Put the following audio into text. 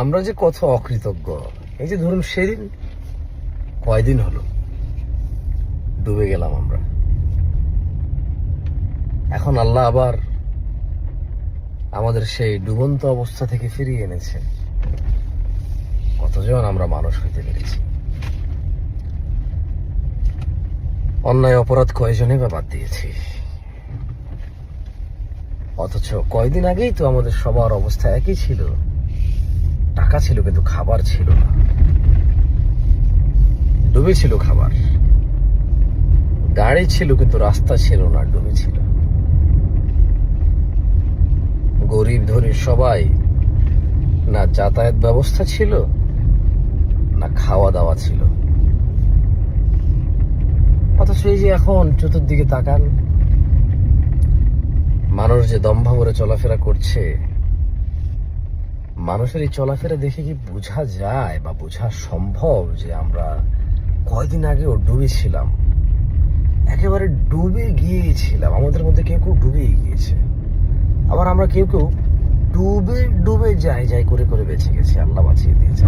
আমরা যে কত অকৃতজ্ঞ। এই যে ধরুন সেদিন কয়দিন হলো ডুবে গেলাম আমরা, এখন আল্লাহ আবার আমাদের সেই ডুবন্ত অবস্থা থেকে ফিরিয়ে এনেছে। কতজন আমরা মানুষ হইতে পেরেছি, অন্যায় অপরাধ কয়জনে বা বাদ দিয়েছি। অথচ কয়দিন আগেই তো আমাদের সবার অবস্থা একই ছিল, টাকা ছিল কিন্তু খাবার ছিল না, ডুবে ছিল খাবার, গাড়ি ছিল কিন্তু রাস্তা ছিল না, ডুবে ছিল। গরিব ধনী সবাই, না যাতায়াত ব্যবস্থা ছিল না খাওয়া দাওয়া ছিল। অথচ এই যে এখন চতুর্দিকে তাকান, মানুষ যে দম্ভা করে চলাফেরা করছে, মানুষের এই চলাফেরা দেখে কি বোঝা যায় বা বোঝা সম্ভব যে আমরা কয়দিন আগেও ডুবেছিলাম, একেবারে ডুবে গিয়েছিলাম। আমাদের মধ্যে কেউ কেউ ডুবে গিয়েছে, আবার আমরা কেউ কেউ ডুবে ডুবে যাই করে বেঁচে গেছি। আল্লাহ বাঁচিয়ে দিয়েছে।